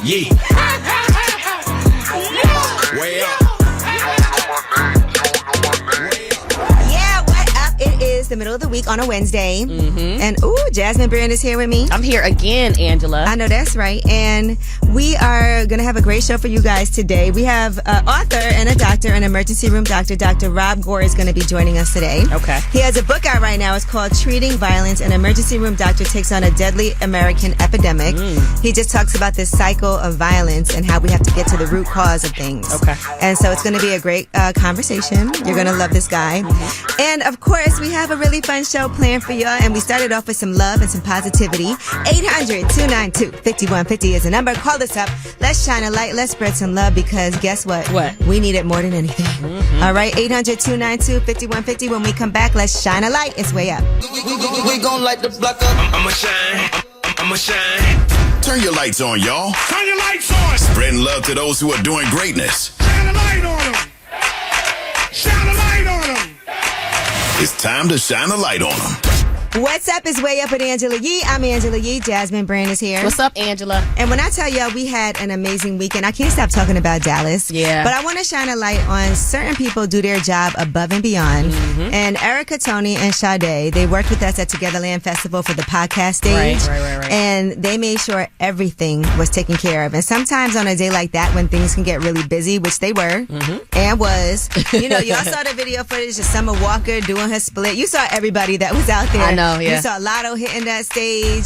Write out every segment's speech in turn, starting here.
Yeah. Way up. Yeah, what up? It is the middle of the week on a Wednesday. And Jasmine Brand is here with me. I'm here again, Angela. I know that's right. And we are going to have a great show for you guys today. We have an author and a doctor, an emergency room doctor. Dr. Rob Gore is going to be joining us today. Okay. He has a book out right now. It's called Treating Violence. An Emergency Room Doctor Takes on a Deadly American Epidemic. He just talks about this cycle of violence and how we have to get to the root cause of things. Okay. And so it's going to be a great conversation. You're going to love this guy. And of course, we have a really fun show planned for y'all. And we started off with some love and some positivity. 800-292-5150 is the number. Call us up. Let's shine a light. Let's spread some love because guess what? What? We need it more than anything. All right, 800-292-5150. When we come back, let's shine a light. It's way up. We gon' light the block up. I'ma shine. I'ma shine. Turn your lights on, y'all. Turn your lights on. Spreading love to those who are doing greatness. Shine a light on them. Shine a light on them. It's time to shine a light on them. What's up? It's Way Up with Angela Yee. I'm Angela Yee. Jasmine Brand is here. What's up, Angela? And when I tell y'all we had an amazing weekend, I can't stop talking about Dallas. Yeah. But I want to shine a light on certain people do their job above and beyond. And Erica, Tony, and Sade, they worked with us at Togetherland Festival for the podcast stage. Right. And they made sure everything was taken care of. And sometimes on a day like that when things can get really busy, which they were and was, y'all saw the video footage of Summer Walker doing her split. You saw everybody that was out there. I know, yeah. You saw Lotto hitting that stage.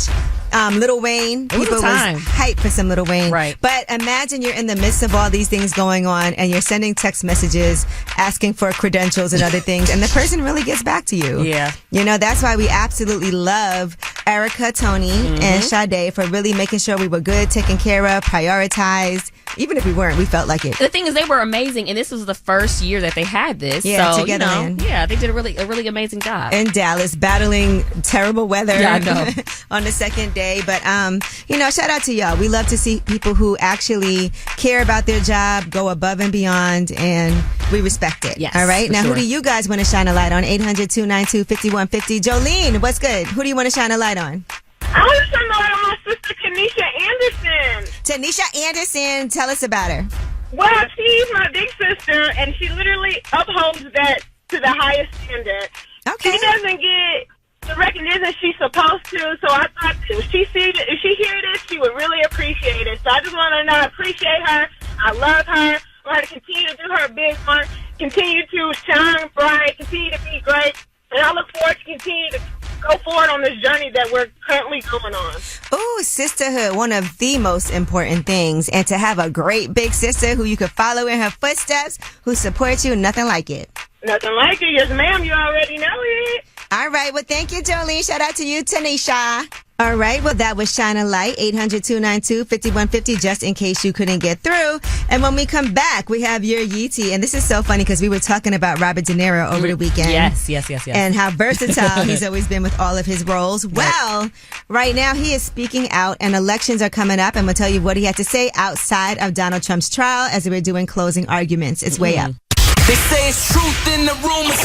Lil Wayne. It was People a time. was hyped for some Lil Wayne. Right. But imagine you're in the midst of all these things going on and you're sending text messages asking for credentials and other things and the person really gets back to you. Yeah. That's why we absolutely love Erica, Tony, and Sade for really making sure we were good, taken care of, prioritized. Even if we weren't, we felt like it. The thing is, they were amazing, and this was the first year that they had this. Yeah, so, Togetherland. they did a really amazing job. In Dallas, battling terrible weather Yeah, I know. on the second day. But, shout out to y'all. We love to see people who actually care about their job, go above and beyond, and we respect it. Yes, all right? for Now, sure. who do you guys want to shine a light on? 800-292-5150. Jolene, what's good? Who do you want to shine a light on? I want to shine a light on my sister, Kanisha Anderson. Tanisha Anderson, tell us about her. Well, she's my big sister, and she literally upholds that to the highest standard. Okay. She doesn't get the recognition she's supposed to, so I thought if she hear this, she would really appreciate it. So I just want to know I appreciate her. I love her. I want her to continue to do her big one, continue to shine bright, continue to be great, and I look forward to continue to go forward on this journey that we're currently going on. Ooh, sisterhood, one of the most important things. And to have a great big sister who you could follow in her footsteps, who supports you, nothing like it. Nothing like it. Yes, ma'am. You already know it. All right. Well, thank you, Jolene. Shout out to you, Tanisha. All right. Well, that was Shine a Light, 800-292-5150, just in case you couldn't get through. And when we come back, we have your Yeetie. And this is so funny because we were talking about Robert De Niro over the weekend. Yes. And how versatile he's always been with all of his roles. Well, right now he is speaking out and elections are coming up. And we'll tell you what he had to say outside of Donald Trump's trial as we were doing closing arguments. It's way up. They say it's truth in the rumors.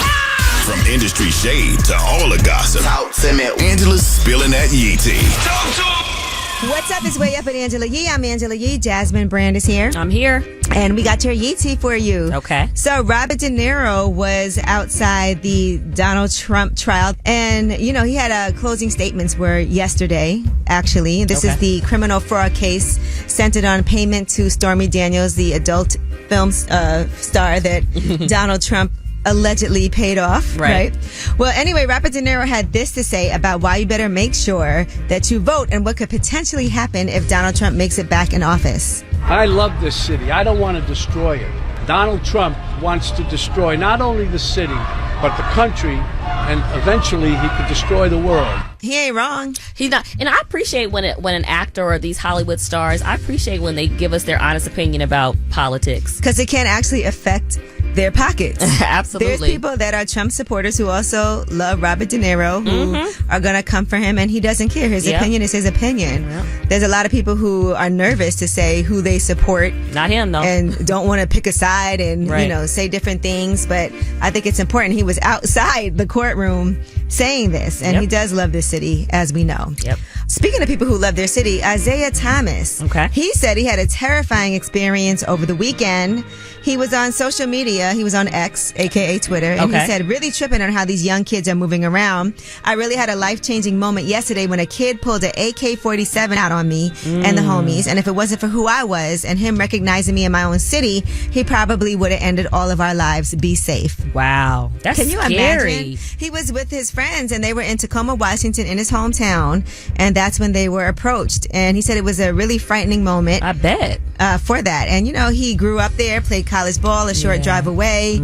From industry shade to all the gossip, Talk to me. Angela's spilling that Yee tea. Talk to 'em. What's up? It's Way Up with Angela Yee. I'm Angela Yee. Jasmine Brand is here. I'm here. And we got your Yee tea for you. Okay. So Robert De Niro was outside the Donald Trump trial. And, he had closing statements were yesterday, actually. This is the criminal fraud case centered on payment to Stormy Daniels, the adult film star that Donald Trump allegedly paid off, right? Well, anyway, Robert De Niro had this to say about why you better make sure that you vote and what could potentially happen if Donald Trump makes it back in office. I love this city. I don't want to destroy it. Donald Trump wants to destroy not only the city, but the country, and eventually he could destroy the world. He ain't wrong. He's not, and I appreciate when an actor or these Hollywood stars, I appreciate when they give us their honest opinion about politics. Because it can actually affect their pockets. Absolutely. There's people that are Trump supporters who also love Robert De Niro who are going to come for him and he doesn't care. His opinion is his opinion. There's a lot of people who are nervous to say who they support. Not him, though. And don't want to pick a side and, say different things. But I think it's important. He was outside the courtroom saying this, and he does love this city, as we know. Yep. Speaking of people who love their city, Isaiah Thomas. Okay. He said he had a terrifying experience over the weekend. He was on social media. He was on X, aka Twitter, and he said, really tripping on how these young kids are moving around. I really had a life-changing moment yesterday when a kid pulled an AK-47 out on me and the homies, and if it wasn't for who I was and him recognizing me in my own city, he probably would have ended all of our lives. Be safe. Wow. That's Can you scary. imagine? He was with his friends and they were in Tacoma, Washington, in his hometown, and that's when they were approached. And he said it was a really frightening moment. I bet. For that. And, you know, he grew up there, played college ball a short drive away.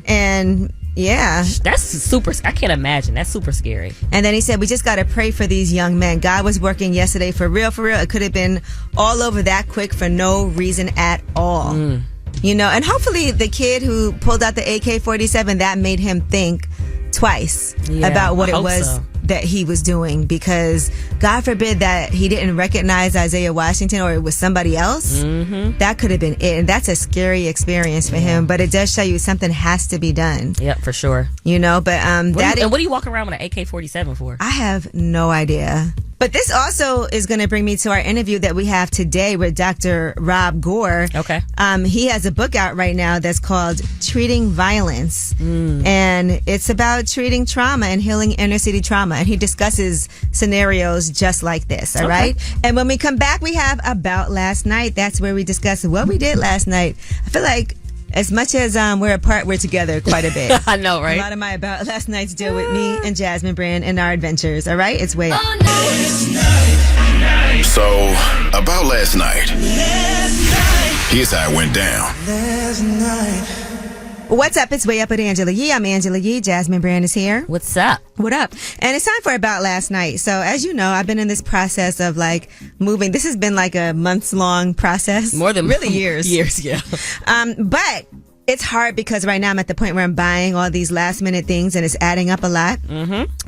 And, That's super, I can't imagine. That's super scary. And then he said, we just got to pray for these young men. God was working yesterday for real, for real. It could have been all over that quick for no reason at all. You know, and hopefully the kid who pulled out the AK-47, that made him think twice about what it was that he was doing, because God forbid that he didn't recognize Isaiah Washington or it was somebody else. That could have been it. And that's a scary experience for him, but it does show you something has to be done. Yep, for sure. You know, but what are you walking around with an AK-47 for? I have no idea. But this also is going to bring me to our interview that we have today with Dr. Rob Gore. Okay. He has a book out right now that's called Treating Violence. And it's about treating trauma and healing inner city trauma. And he discusses scenarios just like this. All right. And when we come back, we have About Last Night. That's where we discuss what we did last night. I feel like as much as we're apart, we're together quite a bit. I know, right? A lot of my About Last Nights deal with me and Jasmine Brand and our adventures. All right? It's way up. So, about last night. Here's how it went down. What's up? It's Way Up with Angela Yee. I'm Angela Yee. Jasmine Brand is here. What's up? What up? And it's time for About Last Night. So as you know, I've been in this process of like moving. This has been like a months long process. More than really years. Years, yeah. But it's hard because right now I'm at the point where I'm buying all these last minute things and it's adding up a lot.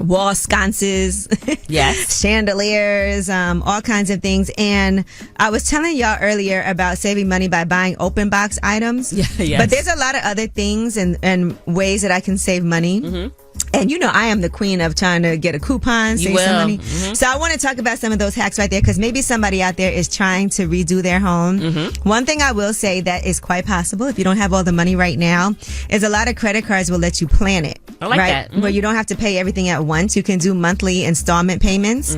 Wall sconces, yes, chandeliers, all kinds of things. And I was telling y'all earlier about saving money by buying open box items. But there's a lot of other things and ways that I can save money. And you know, I am the queen of trying to get a coupon, save some money. So I want to talk about some of those hacks right there, because maybe somebody out there is trying to redo their home. One thing I will say that is quite possible if you don't have all the money right now is a lot of credit cards will let you plan it. I like that. Where you don't have to pay everything at once. You can do monthly installment payments.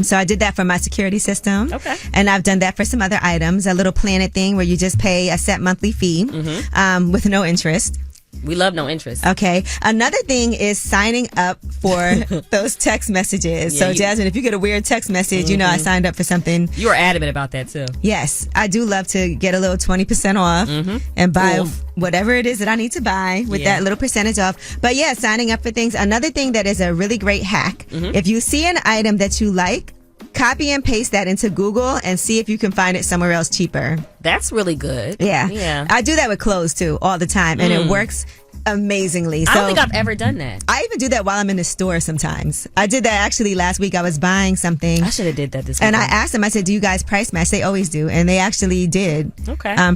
So I did that for my security system. And I've done that for some other items. A little Planet thing where you just pay a set monthly fee with no interest. We love no interest. Okay. Another thing is signing up for those text messages. So, Jasmine, if you get a weird text message, you know I signed up for something. You were adamant about that, too. Yes. I do love to get a little 20% off and buy whatever it is that I need to buy with that little percentage off. But, yeah, signing up for things. Another thing that is a really great hack, if you see an item that you like, copy and paste that into Google and see if you can find it somewhere else cheaper. That's really good. Yeah. I do that with clothes too all the time, and it works amazingly. So, I don't think I've ever done that. I even do that while I'm in the store sometimes. I did that actually last week. I was buying something. I should have did that this week. And I asked them, I said, do you guys price match? They always do. And they actually did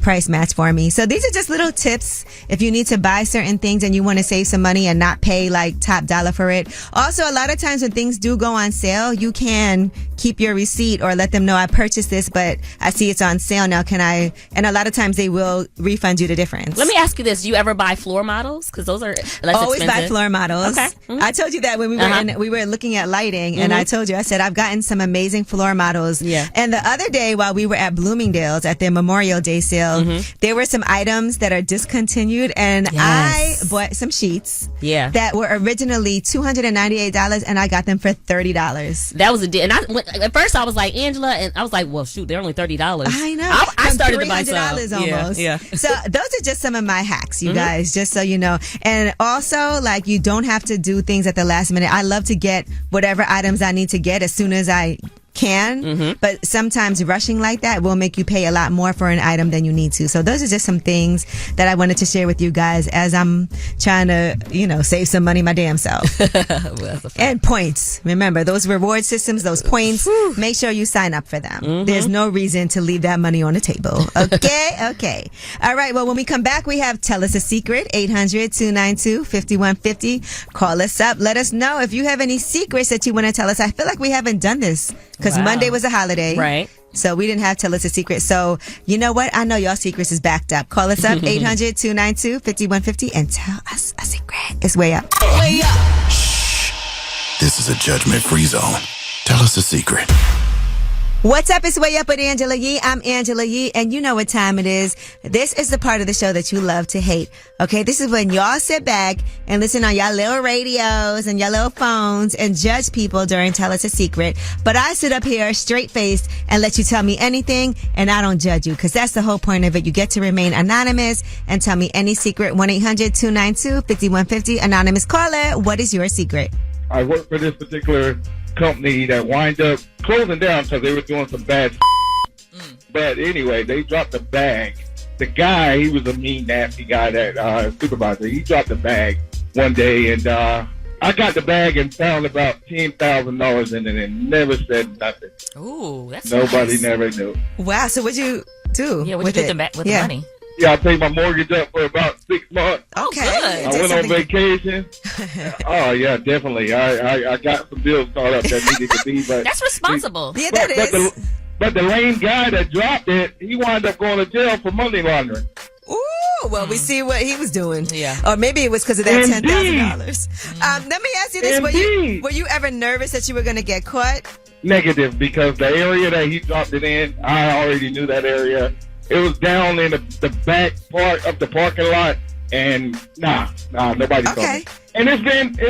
price match for me. So these are just little tips if you need to buy certain things and you want to save some money and not pay like top dollar for it. Also, a lot of times when things do go on sale, you can keep your receipt or let them know I purchased this, but I see it's on sale now. Can I? And a lot of times they will refund you the difference. Let me ask you this. Do you ever buy floor models? Because those are less always expensive. buy floor models. Okay. I told you that when we were looking at lighting, and I told you, I said, I've gotten some amazing floor models. And the other day while we were at Bloomingdale's at their Memorial Day sale, there were some items that are discontinued, and I bought some sheets that were originally $298 and I got them for $30. That was a deal. And at first I was like, Angela, and I was like, well, shoot, they're only $30. I know. I started to buy some. $300 almost. Yeah. So those are just some of my hacks, you guys, just so you know. And also, like, you don't have to do things at the last minute. I love to get whatever items I need to get as soon as I can, but sometimes rushing like that will make you pay a lot more for an item than you need to. So those are just some things that I wanted to share with you guys as I'm trying to, save some money my damn self. And points. Remember, those reward systems, those points, make sure you sign up for them. There's no reason to leave that money on the table. Okay? All right, well, when we come back, we have Tell Us a Secret, 800-292-5150. Call us up. Let us know if you have any secrets that you want to tell us. I feel like we haven't done this because Monday was a holiday. Right. So we didn't have Tell Us a Secret. So you know what? I know y'all secrets is backed up. Call us up, 800-292-5150, and tell us a secret. It's way up. Way up. This is a judgment-free zone. Tell us a secret. What's up? It's Way Up with Angela Yee. I'm Angela Yee, and you know what time it is. This is the part of the show that you love to hate. Okay, this is when y'all sit back and listen on y'all little radios and y'all little phones and judge people during Tell Us a Secret. But I sit up here straight-faced and let you tell me anything, and I don't judge you, because that's the whole point of it. You get to remain anonymous and tell me any secret. 1-800-292-5150. Anonymous caller, what is your secret? I work for this particular company that wind up closing down because they were doing some bad But anyway, they dropped the bag. The guy, he was a mean, nasty guy, that supervisor. He dropped the bag one day, and I got the bag and found about $10,000 in it and never said nothing. Ooh, that's Nobody nice. never knew. Wow, so what'd you do Yeah, with what you it? do with the money? Yeah, I paid my mortgage up for about 6 months. Okay. good. I went on vacation. Oh, yeah, definitely. I got some bills caught up that needed to be. But That's responsible. Yeah, that is. But the lame guy that dropped it, he wound up going to jail for money laundering. Ooh, well, we see what he was doing. Yeah. Or maybe it was because of that Indeed. $10,000. Let me ask you this. Indeed. Were you ever nervous that you were going to get caught? Negative, because the area that he dropped it in, I already knew that area. It was down in the back part of the parking lot, and nobody saw Okay. me. And it's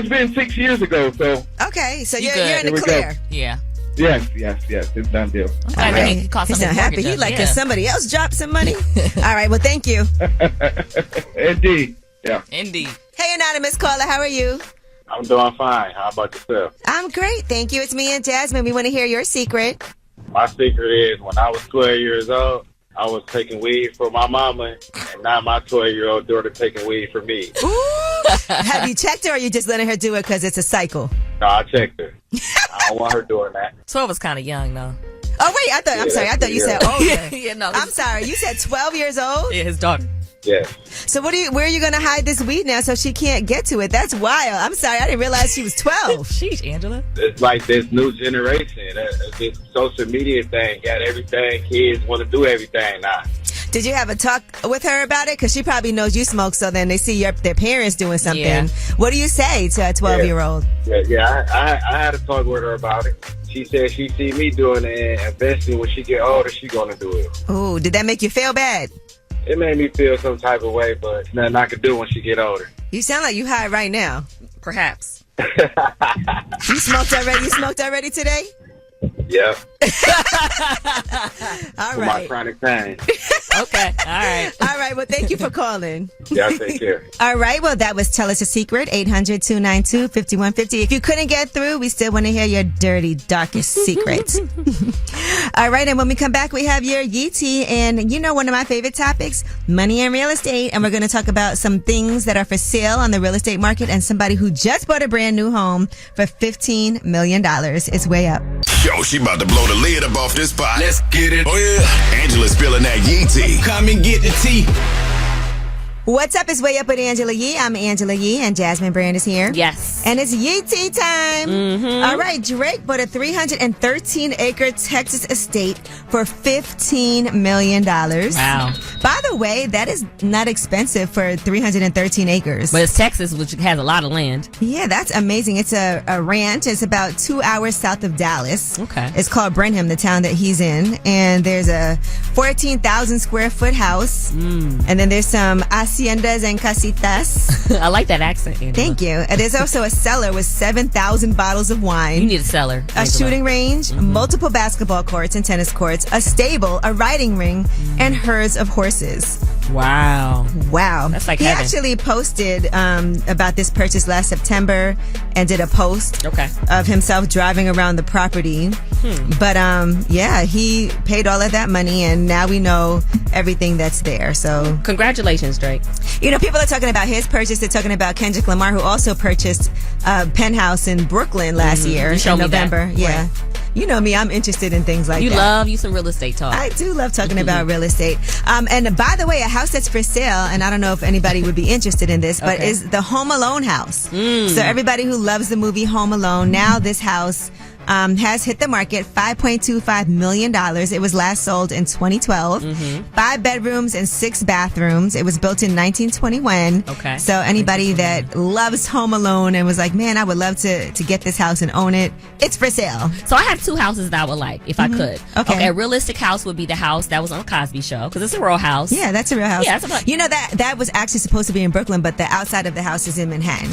been 6 years ago, so Okay, so you're good. in the Here we clear. Yeah. yes, it's done deal. I Right. think you caught He's something not happy. He like, can somebody else drop some money? All right, well, thank you. Indeed, yeah. Indeed. Hey, anonymous caller, how are you? I'm doing fine. How about yourself? I'm great, thank you. It's me and Jasmine. We want to hear your secret. My secret is when I was 12 years old, I was taking weed for my mama, and now my 12-year-old daughter taking weed for me. Ooh. Have you checked her, or are you just letting her do it because it's a cycle? No, I checked her. I don't want her doing that. 12 was kind of young, though. Oh, wait, I'm sorry. I thought you said older. Yeah, no. I'm sorry. You said 12 years old? Yeah, his daughter. Yes. So where are you going to hide this weed now so she can't get to it? That's wild. I'm sorry. I didn't realize she was 12. Sheesh, Angela. It's like this new generation. This social media thing got everything. Kids want to do everything now. Did you have a talk with her about it? Because she probably knows you smoke, so then they see their parents doing something. Yeah. What do you say to a 12-year-old? Yeah, I had a talk with her about it. She said she see me doing it, and eventually when she get older, she going to do it. Ooh, did that make you feel bad? It made me feel some type of way, but it's nothing I could do when she get older. You sound like you high right now. Perhaps. You smoked already? You smoked already today? Yeah. All For my right. chronic pain. Okay. All right. All right. Well, thank you for calling. Yeah, take care. All right. Well, that was Tell Us a Secret, 800-292-5150. If you couldn't get through, we still want to hear your dirty, darkest secrets. All right. And when we come back, we have your Yeetie. And you know, one of my favorite topics, money and real estate. And we're going to talk about some things that are for sale on the real estate market and somebody who just bought a brand new home for $15 million. It's way up. Yo, she about to blow the lid up off this pot. Let's get it. Oh, yeah. Angela's spilling that yee tea. Come and get the tea. What's up? It's Way Up with Angela Yee. I'm Angela Yee, and Jasmine Brand is here. Yes. And it's Yee Tea time. Mm-hmm. All right, Drake bought a 313-acre Texas estate for $15 million. Wow. By the way, that is not expensive for 313 acres. But it's Texas, which has a lot of land. Yeah, that's amazing. It's a ranch. It's about 2 hours south of Dallas. Okay. It's called Brenham, the town that he's in. And there's a 14,000 square foot house. And then there's some haciendas and casitas. I like that accent, Angela. Thank you. And there's also a cellar with 7,000 bottles of wine. You need a cellar. A shooting range, multiple basketball courts and tennis courts, a stable, a riding ring, and herds of horses. Wow. That's like he heaven. Actually posted about this purchase last September and did a post of himself driving around the property. But yeah, he paid all of that money and now we know everything that's there. So congratulations, Drake. You know, people are talking about his purchase. They're talking about Kendrick Lamar, who also purchased a penthouse in Brooklyn last year in November. Yeah. Right. You know me, I'm interested in things like that. You love you some real estate talk. I do love talking about real estate. And by the way, a house that's for sale, and I don't know if anybody would be interested in this, but is the Home Alone house. So everybody who loves the movie Home Alone, now this house has hit the market, $5.25 million. It was last sold in 2012. 5 bedrooms and 6 bathrooms. It was built in 1921. So anybody that loves Home Alone and was like, man, I would love to get this house and own it, it's for sale. So I have 2 houses that I would like, if I could. Okay, a realistic house would be the house that was on Cosby Show, because it's a real house. Yeah, that's a real house. Yeah, that's you know, that was actually supposed to be in Brooklyn, but the outside of the house is in Manhattan.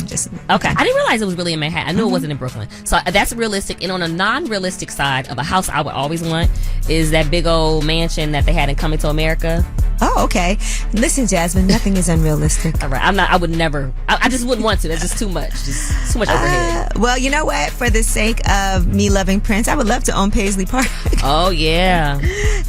Okay, I didn't realize it was really in Manhattan. I knew it wasn't in Brooklyn. So that's realistic. And on a non-realistic side of a house I would always want is that big old mansion that they had in Coming to America. Oh, okay. Listen, Jasmine, nothing is unrealistic. All right, I would never. I just wouldn't want to. That's just too much. Just too much overhead. Well, you know what? For the sake of me loving Prince, I would love to own Paisley Park. Oh yeah.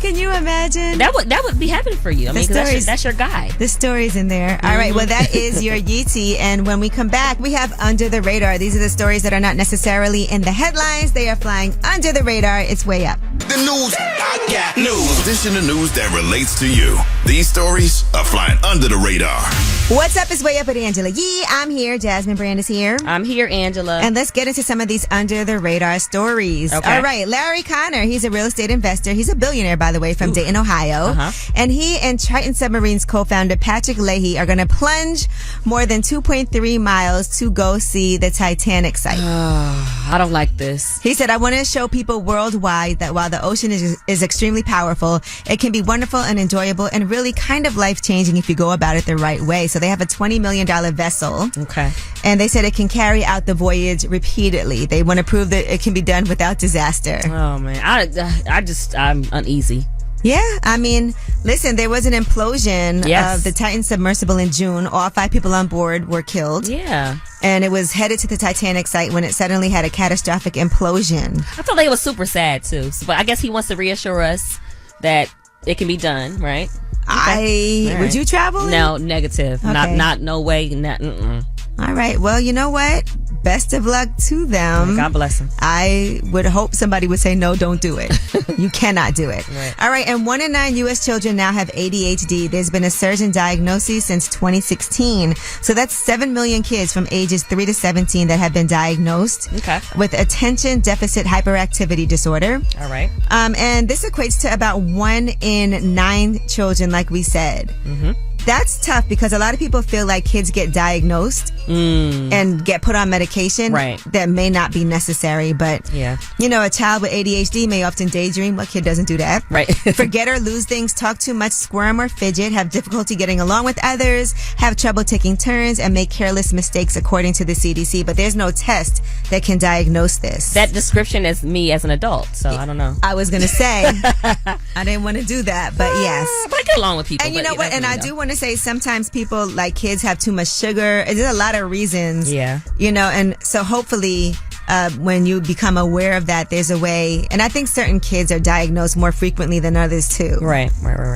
Can you imagine? That would be heaven for you. I mean, that's your guy. The story's in there. All right. Well, that is your Yeetie. And when we come back, we have Under the Radar. These are the stories that are not necessarily in the headlines. They are flying under the radar. It's way up. The news. I got news. This in the news that relates to you. These stories are flying under the radar. What's up? It's Way Up with Angela Yee. I'm here. Jasmine Brand is here. I'm here, Angela. And let's get into some of these under the radar stories. Okay. All right. Larry Connor, he's a real estate investor. He's a billionaire, by the way, from Dayton, Ohio. And he and Triton Submarines co-founder Patrick Leahy are going to plunge more than 2.3 miles to go see the Titanic site. I don't like this. He said, I want to show people worldwide that while the ocean is extremely powerful, it can be wonderful and enjoyable and really kind of life-changing if you go about it the right way. So they have a $20 million vessel. Okay. And they said it can carry out the voyage repeatedly. They want to prove that it can be done without disaster. Oh, man. I'm uneasy. Yeah, I mean, listen, there was an implosion of the Titan submersible in June. All 5 people on board were killed. Yeah. And it was headed to the Titanic site when it suddenly had a catastrophic implosion. I thought they were super sad, too. But I guess he wants to reassure us that it can be done, right? Okay. Would you travel? No, negative. Okay. Not no way. All right. Well, you know what? Best of luck to them. God bless them. I would hope somebody would say, no, don't do it. You cannot do it. Right. All right. And 1 in 9 U.S. children now have ADHD. There's been a surge in diagnoses since 2016. So that's 7 million kids from ages 3 to 17 that have been diagnosed with attention deficit hyperactivity disorder. All right. And this equates to about 1 in 9 children, like we said. That's tough because a lot of people feel like kids get diagnosed and get put on medication that may not be necessary. But, you know, a child with ADHD may often daydream. What kid doesn't do that? Right. Forget or lose things, talk too much, squirm or fidget, have difficulty getting along with others, have trouble taking turns, and make careless mistakes, according to the CDC. But there's no test that can diagnose this. That description is me as an adult, so I don't know. I was going to say, I didn't want to do that, but yes. But I get along with people. And you know what? And I do want to say sometimes people, like kids, have too much sugar. There's a lot of reasons. Yeah. You know, and so hopefully when you become aware of that, there's a way. And I think certain kids are diagnosed more frequently than others too. Right.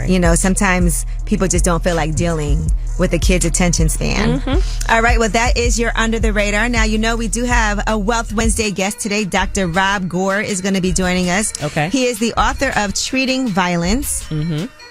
You know, sometimes people just don't feel like dealing with a kid's attention span. All right. Well, that is your Under the Radar. Now, you know, we do have a Wealth Wednesday guest today. Dr. Rob Gore is going to be joining us. Okay. He is the author of Treating Violence.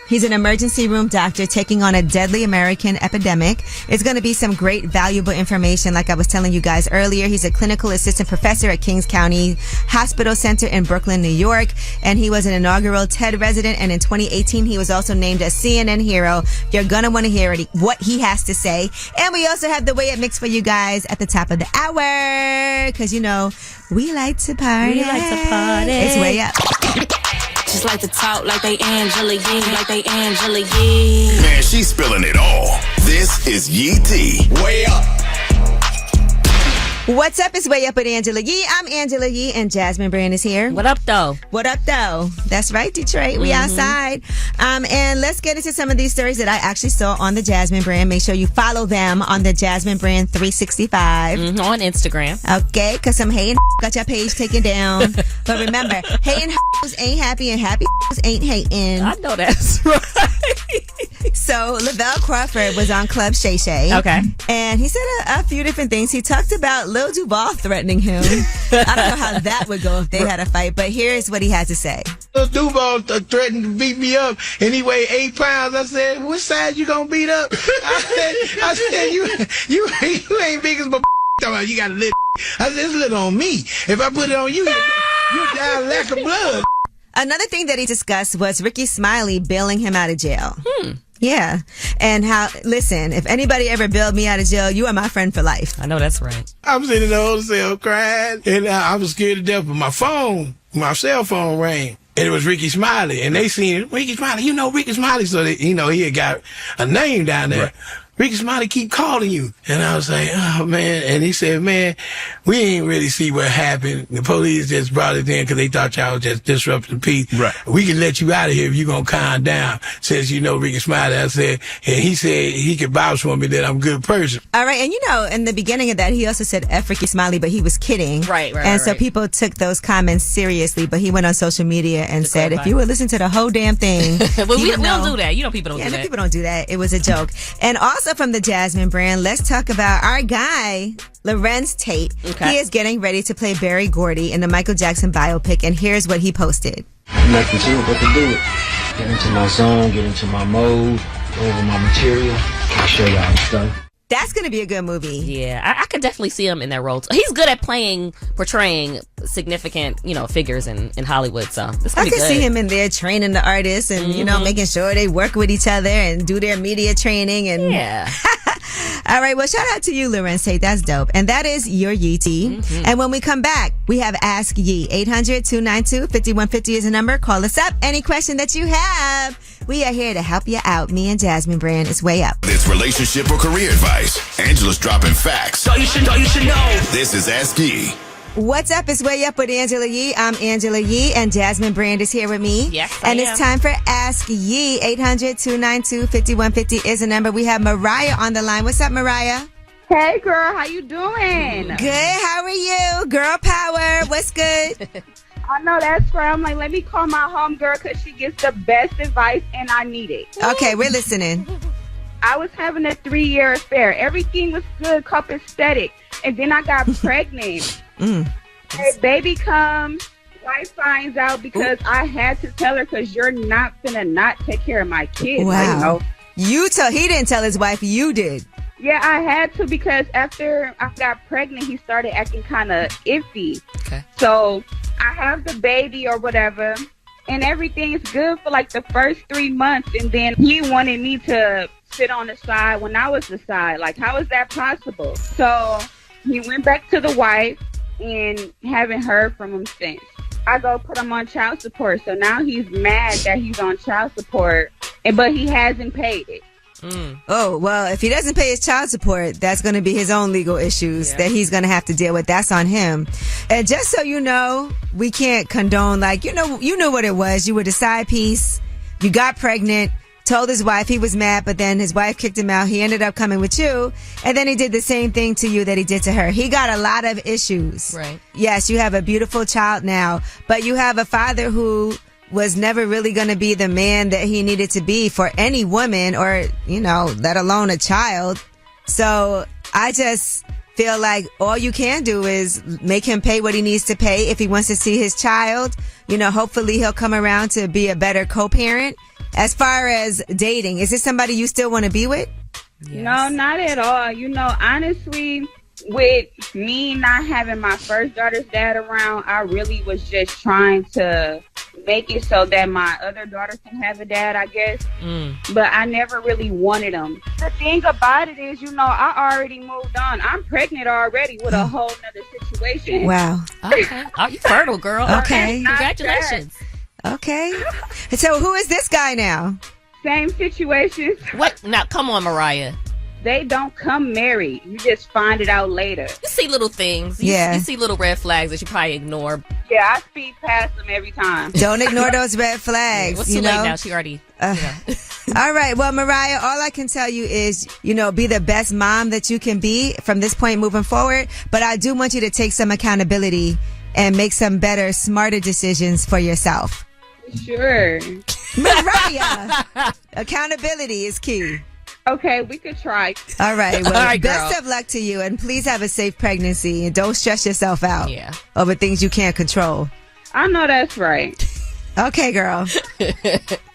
He's an emergency room doctor taking on a deadly American epidemic. It's going to be some great, valuable information. Like I was telling you guys earlier, he's a clinical assistant professor at Kings County Hospital Center in Brooklyn, New York. And he was an inaugural TED resident. And in 2018, he was also named a CNN hero. You're going to want to hear what he has to say. And we also have the Way Up mix for you guys at the top of the hour. Because, you know, we like to party. It's Way Up. Just like to talk like they Angela Yee, Man, she's spilling it all. This is Yee T. Way up. What's up? It's Way Up with Angela Yee. I'm Angela Yee, and Jasmine Brand is here. What up, though? What up, though? That's right, Detroit. We outside. And let's get into some of these stories that I actually saw on the Jasmine Brand. Make sure you follow them on the Jasmine Brand 365. On Instagram. Okay, because some hating got your page taken down. But remember, hating ain't happy and happy ain't hating. I know that's right. So Lavelle Crawford was on Club Shay Shay. Okay. And he said a few different things. He talked about Lil Duval threatening him. I don't know how that would go if they had a fight, but here's what he had to say. Lil Duval threatened to beat me up, and he weighed 8 pounds. I said, "Which side you gonna beat up?" I said, you ain't big as my talking about you got a little. I said, "It's little on me. If I put it on you, you die of lack of blood." Another thing that he discussed was Ricky Smiley bailing him out of jail. Yeah. And how, listen, if anybody ever bailed me out of jail, you are my friend for life. I know that's right. I'm sitting in the hotel cell crying, and I was scared to death, but my cell phone rang. And it was Ricky Smiley, and they seen it. Ricky Smiley, you know Ricky Smiley, so they, he had got a name down there. Right. Ricky Smiley keep calling you. And I was like, oh, man. And he said, man, we ain't really see what happened. The police just brought it in because they thought y'all was just disrupting the peace. Right. We can let you out of here if you going to calm down. Since you know Ricky Smiley, I said, and he said he could vouch for me that I'm a good person. All right. And in the beginning of that, he also said F Ricky Smiley, but he was kidding. Right. And so people took those comments seriously, but he went on social media and said, if you would listen to the whole damn thing. Well, we don't do that. You know people don't do that. People don't do that. It was a joke. And also from the Jasmine Brand, let's talk about our guy, Lorenz Tate. Okay. He is getting ready to play Barry Gordy in the Michael Jackson biopic, and here's what he posted. Nothing to it but to do it. Get into my zone, get into my mode, go over my material, I'll show y'all stuff. That's going to be a good movie. Yeah, I could definitely see him in that role. He's good at portraying significant, figures in Hollywood. So this could be good. I could see him in there training the artists and, making sure they work with each other and do their media training. And yeah. All right. Well, shout out to you, Lorenz Tate. That's dope. And that is your Yee Tea. And when we come back, we have Ask Yee. 800-292-5150 is the number. Call us up. Any question that you have. We are here to help you out. Me and Jasmine Brand is Way Up. It's relationship or career advice. Angela's dropping facts. So you should know. This is Ask Yee. What's up? It's Way Up with Angela Yee. I'm Angela Yee, and Jasmine Brand is here with me. Yes, and it's time for Ask Yee. 800-292-5150 is the number. We have Mariah on the line. What's up, Mariah? Hey, girl. How you doing? Good. How are you? Girl power. What's good? I know that's right. I'm like, let me call my home girl because she gets the best advice, and I need it. Okay, we're listening. I was having a 3-year affair. Everything was good, copacetic. And then I got pregnant. Hey, baby comes. Wife finds out because I had to tell her because you're not finna not take care of my kids. Wow. He didn't tell his wife, you did. Yeah, I had to because after I got pregnant, he started acting kind of iffy. Okay. So I have the baby or whatever, and everything is good for like the first 3 months. And then he wanted me to sit on the side when I was the side. Like, how is that possible? So he went back to the wife and haven't heard from him since. I go put him on child support. So now he's mad that he's on child support, but he hasn't paid it. Oh, well, if he doesn't pay his child support, that's going to be his own legal issues that he's going to have to deal with. That's on him. And just so you know, we can't condone, you know what it was. You were the side piece. You got pregnant, told his wife he was mad, but then his wife kicked him out. He ended up coming with you. And then he did the same thing to you that he did to her. He got a lot of issues. Right. Yes, you have a beautiful child now, but you have a father who was never really going to be the man that he needed to be for any woman or, let alone a child. So I just feel like all you can do is make him pay what he needs to pay. If he wants to see his child, hopefully he'll come around to be a better co-parent. As far as dating, is this somebody you still want to be with? Yes. No, not at all. Honestly, with me not having my first daughter's dad around, I really was just trying to make it so that my other daughter can have a dad, I guess. But I never really wanted him. The thing about it is, I already moved on. I'm pregnant already with a whole nother situation. Wow. Okay. Oh, you fertile, girl. Okay. Congratulations. Okay. So who is this guy now? Same situation. What? Now, come on, Mariah. they don't come married. You just find it out later. You see little things. Yeah. You see little red flags that you probably ignore. Yeah, I speed past them every time. Don't ignore those red flags. What's too late now? She already... All right. Well, Mariah, all I can tell you is, be the best mom that you can be from this point moving forward. But I do want you to take some accountability and make some better, smarter decisions for yourself. Sure. Mariah, accountability is key. Okay, we could try. All right. Well, All right, best girl. of luck to you, and please have a safe pregnancy, and don't stress yourself out over things you can't control. I know that's right. Okay, girl.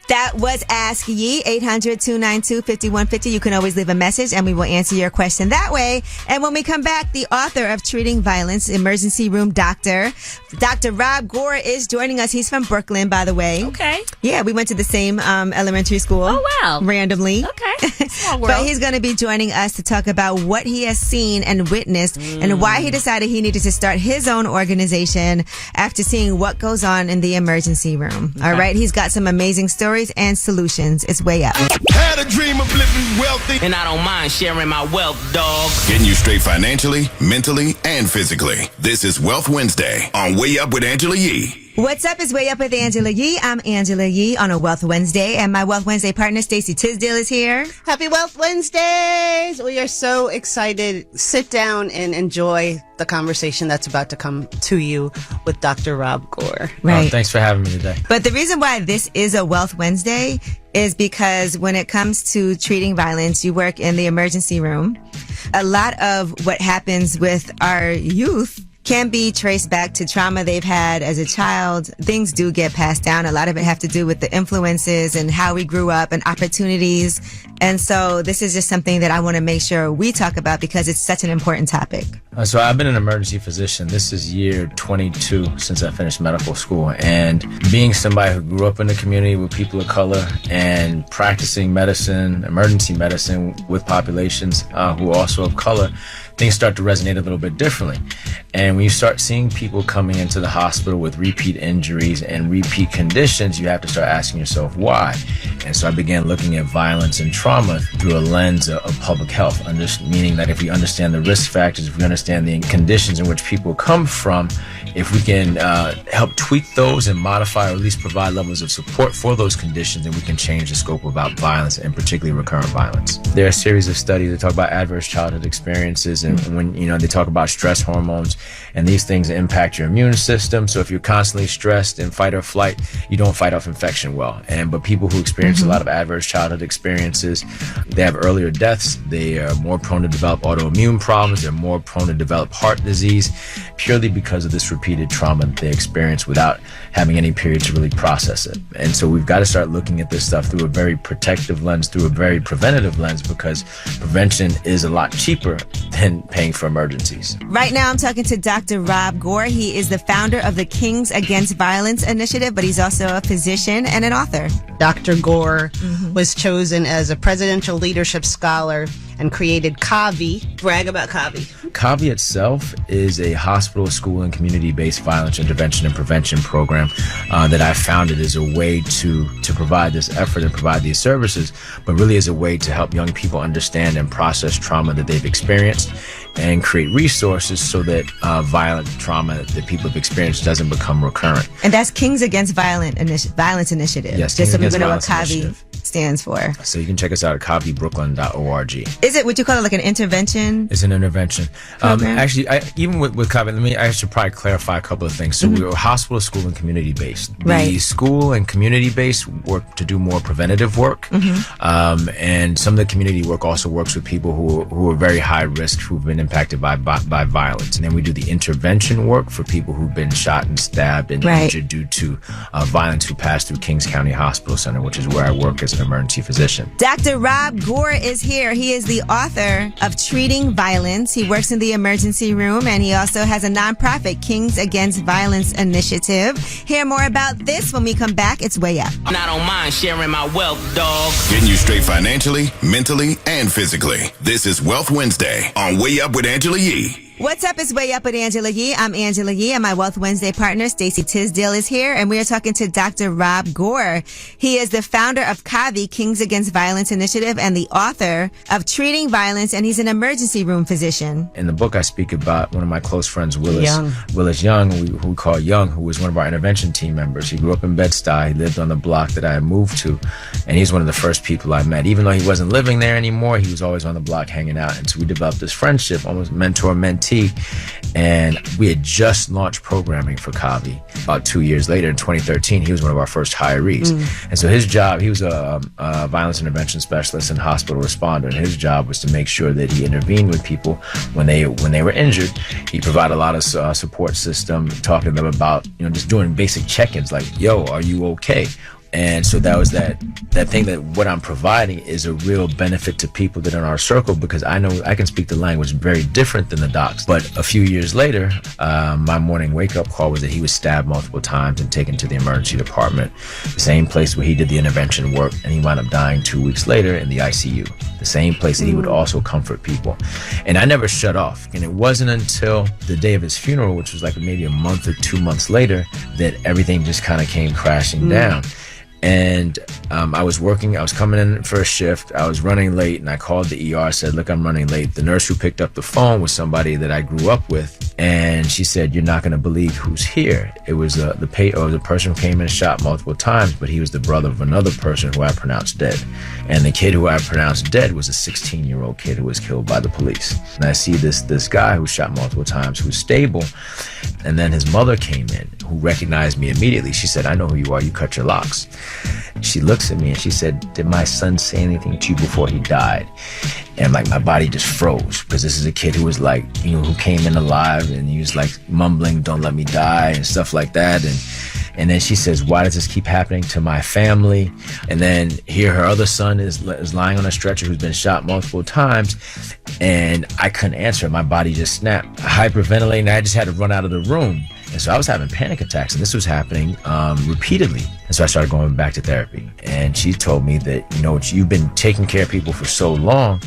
That was Ask Ye, 800-292-5150. You can always leave a message and we will answer your question that way. And when we come back, the author of Treating Violence, Emergency Room Doctor, Dr. Rob Gore is joining us. He's from Brooklyn, by the way. Okay. Yeah, we went to the same elementary school. Oh, wow. Randomly. Okay. Small world. But he's going to be joining us to talk about what he has seen and witnessed and why he decided he needed to start his own organization after seeing what goes on in the emergency room. All right. He's got some amazing stories and solutions. It's Way Up. Had a dream of living wealthy. And I don't mind sharing my wealth, dog. Getting you straight financially, mentally, and physically. This is Wealth Wednesday on Way Up with Angela Yee. What's up? It's Way Up with Angela Yee. I'm Angela Yee on a Wealth Wednesday, and my Wealth Wednesday partner, Stacey Tisdale, is here. Happy Wealth Wednesdays! We are so excited. Sit down and enjoy the conversation that's about to come to you with Dr. Rob Gore. Right. Oh, thanks for having me today. But the reason why this is a Wealth Wednesday is because when it comes to treating violence, you work in the emergency room. A lot of what happens with our youth can be traced back to trauma they've had as a child. Things do get passed down. A lot of it have to do with the influences and how we grew up and opportunities. And so this is just something that I want to make sure we talk about because it's such an important topic. So I've been an emergency physician. This is year 22 since I finished medical school. And being somebody who grew up in the community with people of color and practicing medicine, emergency medicine with populations who are also of color, things start to resonate a little bit differently. And when you start seeing people coming into the hospital with repeat injuries and repeat conditions, you have to start asking yourself why. And so I began looking at violence and trauma through a lens of public health, meaning that if we understand the risk factors, if we understand the conditions in which people come from, if we can help tweak those and modify or at least provide levels of support for those conditions, then we can change the scope about violence and particularly recurrent violence. There are a series of studies that talk about adverse childhood experiences and when they talk about stress hormones and these things impact your immune system. So if you're constantly stressed in fight or flight, you don't fight off infection well. But people who experience a lot of adverse childhood experiences, they have earlier deaths. They are more prone to develop autoimmune problems. They're more prone to develop heart disease purely because of this repeated trauma that they experience without having any period to really process it. And so we've got to start looking at this stuff through a very protective lens, through a very preventative lens, because prevention is a lot cheaper than paying for emergencies. Right now, I'm talking to Dr. Rob Gore. He is the founder of the Kings Against Violence initiative, but he's also a physician and an author. Dr. Gore was chosen as a presidential leadership scholar and created CAVI. Brag about CAVI. CAVI itself is a hospital, school, and community-based violence intervention and prevention program that I founded as a way to provide this effort and provide these services, but really as a way to help young people understand and process trauma that they've experienced and create resources so that violent trauma that people have experienced doesn't become recurrent. And that's Kings Against Violence Initiative. Yes, just so Kings people know what Against Violence CAVI Initiative stands for. So you can check us out at CAVIbrooklyn.org. Is it, would you call it like an intervention? It's an intervention. Program? Actually, even with CAVI, I should probably clarify a couple of things. So we were hospital, school, and community-based. The school and community-based work to do more preventative work. And some of the community work also works with people who are very high risk, who've been impacted by violence. And then we do the intervention work for people who've been shot and stabbed and injured due to violence who passed through Kings County Hospital Center, which is where I work as an emergency physician. Dr. Rob Gore is here. He is the author of Treating Violence. He works in the emergency room, and he also has a nonprofit, Kings Against Violence Initiative. Hear more about this when we come back. It's Way Up. And I don't mind sharing my wealth, dog. Getting you straight financially, mentally, and physically. This is Wealth Wednesday on Way Up with Angela Yee. What's up? It's Way Up with Angela Yee. I'm Angela Yee, and my Wealth Wednesday partner, Stacey Tisdale, is here, and we are talking to Dr. Rob Gore. He is the founder of CAVI, Kings Against Violence Initiative, and the author of Treating Violence, and he's an emergency room physician. In the book, I speak about one of my close friends, Willis Young, who we call Young, who was one of our intervention team members. He grew up in Bed-Stuy. He lived on the block that I had moved to, and he's one of the first people I met. Even though he wasn't living there anymore, he was always on the block hanging out, and so we developed this friendship, almost mentor-mentee. And we had just launched programming for CAVI. About 2 years later, in 2013, he was one of our first hirees. And so his job, he was a violence intervention specialist and hospital responder, and his job was to make sure that he intervened with people when they were injured. He provided a lot of support system, talking to them about, just doing basic check-ins like, yo, are you okay? And so that was that thing, that what I'm providing is a real benefit to people that are in our circle, because I know I can speak the language very different than the docs. But a few years later, my morning wake-up call was that he was stabbed multiple times and taken to the emergency department, the same place where he did the intervention work, and he wound up dying 2 weeks later in the ICU, the same place that he would also comfort people. And I never shut off. And it wasn't until the day of his funeral, which was like maybe a month or 2 months later, that everything just kind of came crashing down. And I was coming in for a shift. I was running late, and I called the ER. I said, look, I'm running late. The nurse who picked up the phone was somebody that I grew up with. And she said, you're not going to believe who's here. It was the person who came in and shot multiple times, but he was the brother of another person who I pronounced dead. And the kid who I pronounced dead was a 16-year-old kid who was killed by the police. And I see this guy who shot multiple times, who's stable. And then his mother came in, who recognized me immediately. She said, I know who you are. You cut your locks. She looks at me and she said, did my son say anything to you before he died? And like my body just froze, because this is a kid who was like, who came in alive, and he was like mumbling, don't let me die and stuff like that. And then she says, why does this keep happening to my family? And then here her other son is lying on a stretcher, who's been shot multiple times. And I couldn't answer. My body just snapped, hyperventilating. I just had to run out of the room. And so I was having panic attacks, and this was happening repeatedly. And so I started going back to therapy. And she told me that, you've been taking care of people for so long,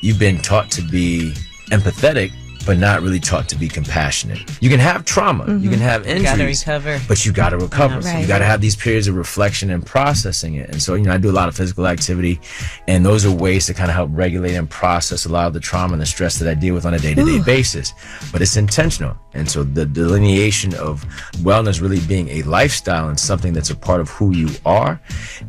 you've been taught to be empathetic, but not really taught to be compassionate. You can have trauma, you can have injuries, but you got to recover. So you got to have these periods of reflection and processing it. And so, I do a lot of physical activity, and those are ways to kind of help regulate and process a lot of the trauma and the stress that I deal with on a day-to-day basis. But it's intentional. And so the delineation of wellness really being a lifestyle and something that's a part of who you are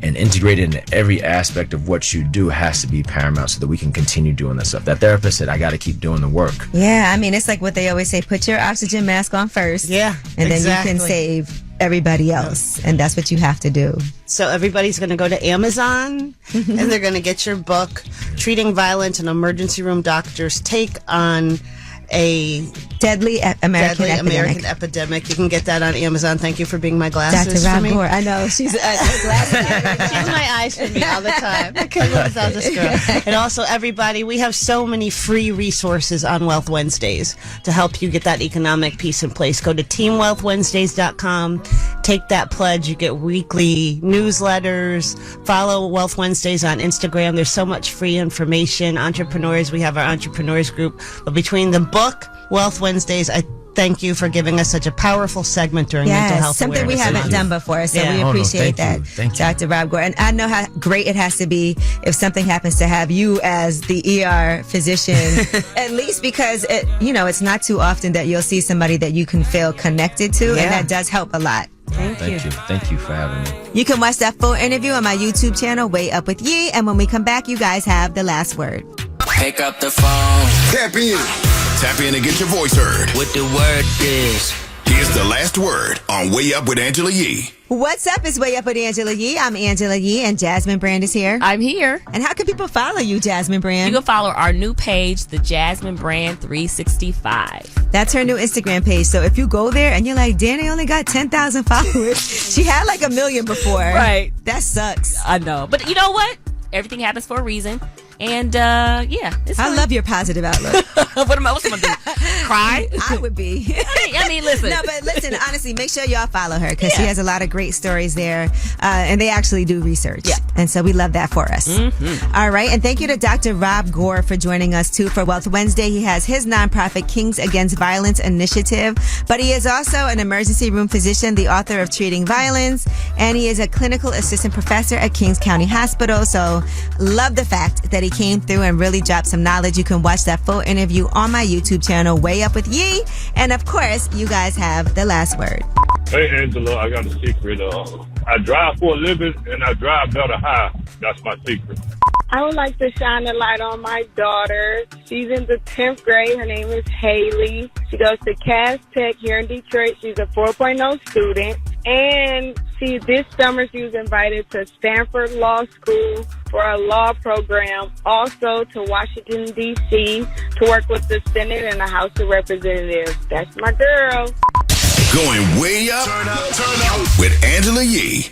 and integrated in every aspect of what you do has to be paramount, so that we can continue doing this stuff. That therapist said, I got to keep doing the work. Yeah, I mean, it's like what they always say, put your oxygen mask on first. Yeah, and then you can save everybody else. And that's what you have to do. So everybody's going to go to Amazon and they're going to get your book, Treating Violence, an Emergency Room Doctor's Take on a Deadly American epidemic. You can get that on Amazon. Thank you for being my glasses. Dr. For me. Rob Gore. I know. She's glasses. She's my eyes for me all the time. I can't live without this girl. And also, everybody, we have so many free resources on Wealth Wednesdays to help you get that economic piece in place. Go to teamwealthwednesdays.com. Take that pledge. You get weekly newsletters. Follow Wealth Wednesdays on Instagram. There's so much free information. Entrepreneurs, we have our entrepreneurs group. But between the book, Wealth Wednesdays, I thank you for giving us such a powerful segment during Mental Health something Awareness. we haven't done before, so we appreciate that, Dr. Rob Gore. And I know how great it has to be if something happens to have you as the ER physician, at least because it's not too often that you'll see somebody that you can feel connected to, and that does help a lot. Thank you. Thank you for having me. You can watch that full interview on my YouTube channel, Way Up with Yee, and when we come back, you guys have the last word. Pick up the phone. Tap in. Tap in and get your voice heard. What the word is. Here's the last word on Way Up with Angela Yee. What's up? It's Way Up with Angela Yee. I'm Angela Yee, and Jasmine Brand is here. I'm here. And how can people follow you, Jasmine Brand? You can follow our new page, the Jasmine Brand 365. That's her new Instagram page. So if you go there and you're like, Danny only got 10,000 followers. She had like 1 million before. Right. That sucks. I know. But you know what? Everything happens for a reason. And yeah, it's I love your positive outlook. What am I gonna do? Cry? I would be. I mean, listen. No, but listen, honestly, make sure y'all follow her because she has a lot of great stories there. And they actually do research. Yeah. And so we love that for us. Mm-hmm. All right. And thank you to Dr. Rob Gore for joining us too for Wealth Wednesday. He has his nonprofit Kings Against Violence initiative, but he is also an emergency room physician, the author of Treating Violence, and he is a clinical assistant professor at Kings County Hospital. So love the fact that he came through and really dropped some knowledge. You can watch that full interview on my YouTube channel, Way Up with Yee. And of course, you guys have the last word. Hey, Angela, I got a secret. I drive for a living and I drive better high. That's my secret. I would like to shine a light on my daughter. She's in the 10th grade. Her name is Haley. She goes to Cass Tech here in Detroit. She's a 4.0 student. And this summer she was invited to Stanford Law School for a law program. Also to Washington, D.C. to work with the Senate and the House of Representatives. That's my girl. Going way up with Angela Yee.